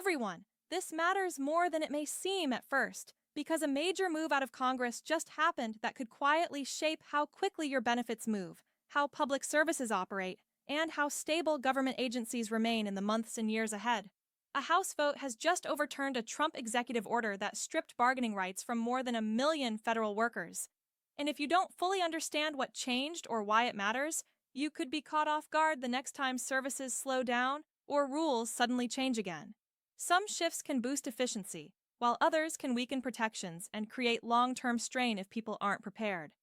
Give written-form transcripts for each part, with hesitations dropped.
everyone. This matters more than it may seem at first, because a major move out of Congress just happened that could quietly shape how quickly your benefits move, how public services operate, and how stable government agencies remain in the months and years ahead. A House vote has just overturned a Trump executive order that stripped bargaining rights from more than 1 million federal workers. And if you don't fully understand what changed or why it matters, you could be caught off guard the next time services slow down or rules suddenly change again. Some shifts can boost efficiency, while others can weaken protections and create long-term strain if people aren't prepared.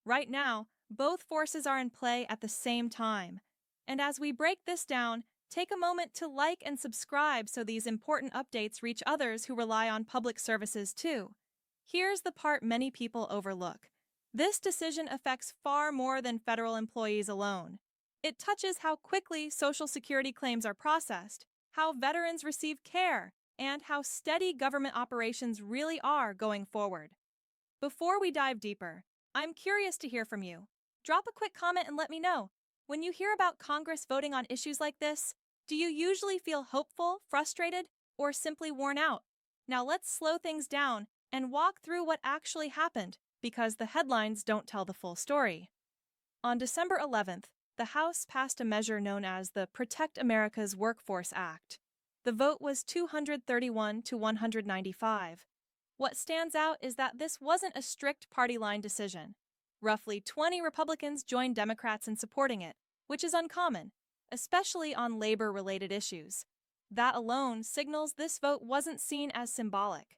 Right now, both forces are in play at the same time. And as we break this down, take a moment to like and subscribe so these important updates reach others who rely on public services too. Here's the part many people overlook. This decision affects far more than federal employees alone. It touches how quickly Social Security claims are processed, how veterans receive care, and how steady government operations really are going forward. Before we dive deeper, I'm curious to hear from you. Drop a quick comment and let me know. When you hear about Congress voting on issues like this, do you usually feel hopeful, frustrated, or simply worn out? Now let's slow things down and walk through what actually happened, because the headlines don't tell the full story. On December 11th, the House passed a measure known as the Protect America's Workforce Act. The vote was 231 to 195. What stands out is that this wasn't a strict party line decision. Roughly 20 Republicans joined Democrats in supporting it, which is uncommon, especially on labor-related issues. That alone signals this vote wasn't seen as symbolic.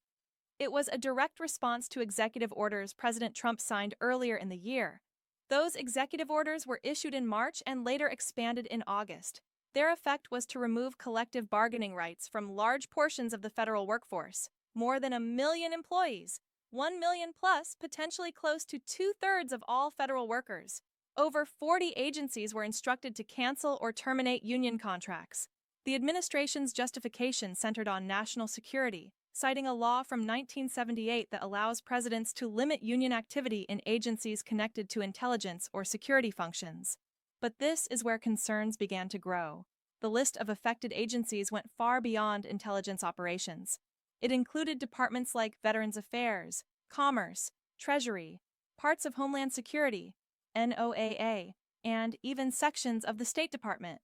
It was a direct response to executive orders President Trump signed earlier in the year. Those executive orders were issued in March and later expanded in August. Their effect was to remove collective bargaining rights from large portions of the federal workforce, more than 1 million employees, 1 million plus, potentially close to 2/3 of all federal workers. Over 40 agencies were instructed to cancel or terminate union contracts. The administration's justification centered on national security, citing a law from 1978 that allows presidents to limit union activity in agencies connected to intelligence or security functions. But this is where concerns began to grow. The list of affected agencies went far beyond intelligence operations. It included departments like Veterans Affairs, Commerce, Treasury, parts of Homeland Security, NOAA, and even sections of the State Department.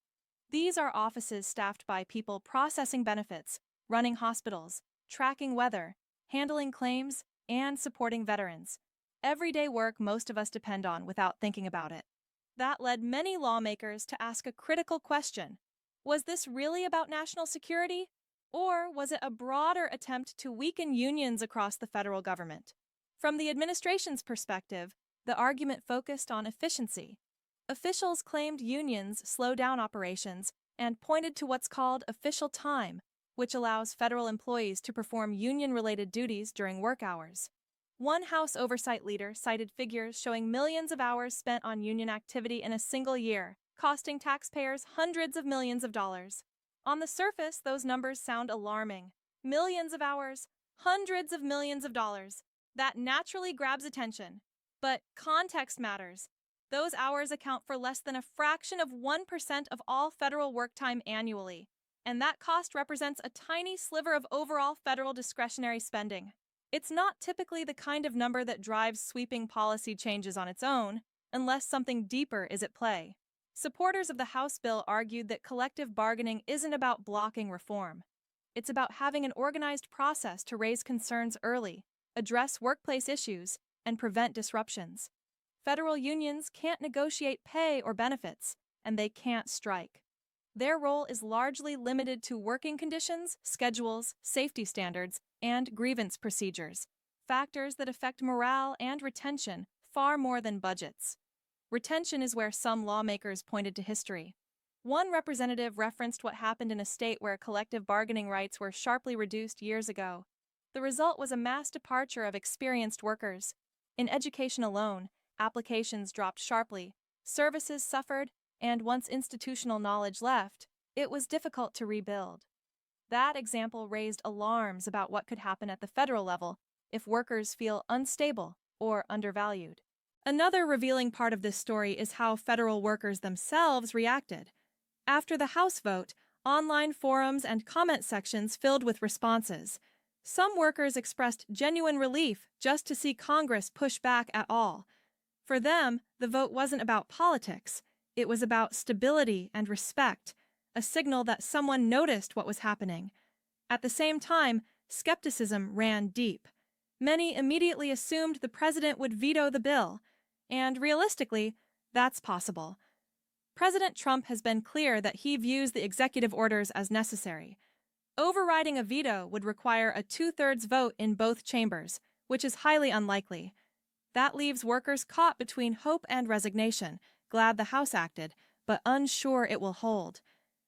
These are offices staffed by people processing benefits, running hospitals, tracking weather, handling claims, and supporting veterans. Everyday work most of us depend on without thinking about it. That led many lawmakers to ask a critical question. Was this really about national security? Or was it a broader attempt to weaken unions across the federal government? From the administration's perspective, the argument focused on efficiency. Officials claimed unions slow down operations and pointed to what's called official time, which allows federal employees to perform union-related duties during work hours. One House oversight leader cited figures showing millions of hours spent on union activity in a single year, costing taxpayers hundreds of millions of dollars. On the surface, those numbers sound alarming. Millions of hours, hundreds of millions of dollars. That naturally grabs attention. But context matters. Those hours account for less than a fraction of 1% of all federal work time annually, and that cost represents a tiny sliver of overall federal discretionary spending. It's not typically the kind of number that drives sweeping policy changes on its own, unless something deeper is at play. Supporters of the House bill argued that collective bargaining isn't about blocking reform. It's about having an organized process to raise concerns early, address workplace issues, and prevent disruptions. Federal unions can't negotiate pay or benefits, and they can't strike. Their role is largely limited to working conditions, schedules, safety standards, and grievance procedures, factors that affect morale and retention far more than budgets. Retention is where some lawmakers pointed to history. One representative referenced what happened in a state where collective bargaining rights were sharply reduced years ago. The result was a mass departure of experienced workers. In education alone, applications dropped sharply, services suffered, and once institutional knowledge left, it was difficult to rebuild. That example raised alarms about what could happen at the federal level if workers feel unstable or undervalued. Another revealing part of this story is how federal workers themselves reacted. After the House vote, online forums and comment sections filled with responses. Some workers expressed genuine relief just to see Congress push back at all. For them, the vote wasn't about politics, it was about stability and respect, a signal that someone noticed what was happening. At the same time, skepticism ran deep. Many immediately assumed the president would veto the bill, and realistically, that's possible. President Trump has been clear that he views the executive orders as necessary. Overriding a veto would require a two-thirds vote in both chambers, which is highly unlikely. That leaves workers caught between hope and resignation, glad the House acted, but unsure it will hold.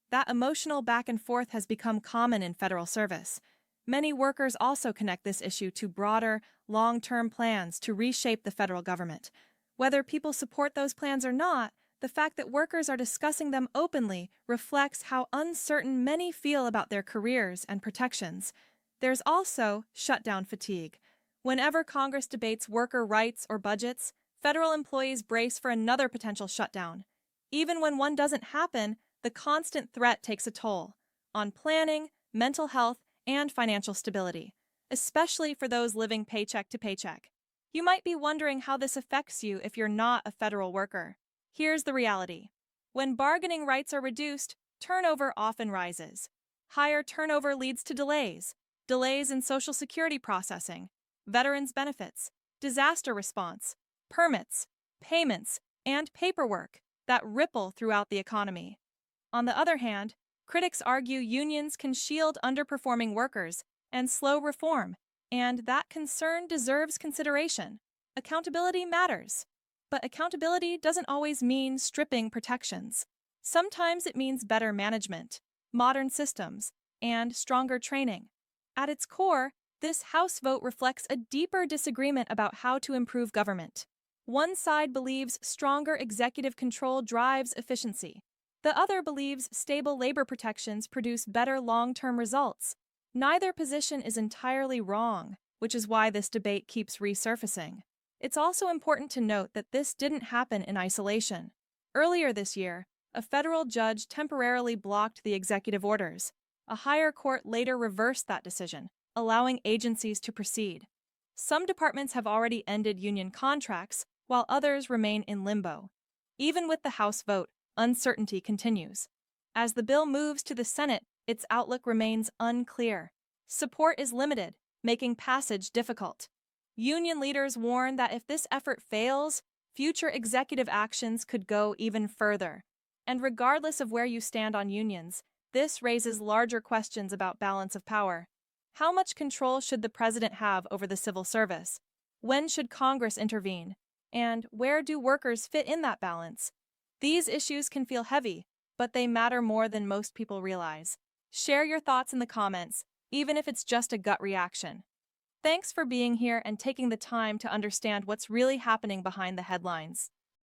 That emotional back and forth has become common in federal service. Many workers also connect this issue to broader, long-term plans to reshape the federal government. Whether people support those plans or not, the fact that workers are discussing them openly reflects how uncertain many feel about their careers and protections. There's also shutdown fatigue. Whenever Congress debates worker rights or budgets, federal employees brace for another potential shutdown. Even when one doesn't happen, the constant threat takes a toll on planning, mental health, and financial stability, especially for those living paycheck to paycheck. You might be wondering how this affects you if you're not a federal worker. Here's the reality. When bargaining rights are reduced, turnover often rises. Higher turnover leads to delays in Social Security processing, veterans' benefits, disaster response, permits, payments, and paperwork that ripple throughout the economy. On the other hand, critics argue unions can shield underperforming workers and slow reform, and that concern deserves consideration. Accountability matters, but accountability doesn't always mean stripping protections. Sometimes it means better management, modern systems, and stronger training. At its core, this House vote reflects a deeper disagreement about how to improve government. One side believes stronger executive control drives efficiency. The other believes stable labor protections produce better long-term results. Neither position is entirely wrong, which is why this debate keeps resurfacing. It's also important to note that this didn't happen in isolation. Earlier this year, a federal judge temporarily blocked the executive orders. A higher court later reversed that decision, allowing agencies to proceed. Some departments have already ended union contracts, while others remain in limbo. Even with the House vote, uncertainty continues. As the bill moves to the Senate, its outlook remains unclear. Support is limited, making passage difficult. Union leaders warn that if this effort fails, future executive actions could go even further. And regardless of where you stand on unions, this raises larger questions about balance of power. How much control should the president have over the civil service? When should Congress intervene? And where do workers fit in that balance? These issues can feel heavy, but they matter more than most people realize. Share your thoughts in the comments, even if it's just a gut reaction. Thanks for being here and taking the time to understand what's really happening behind the headlines.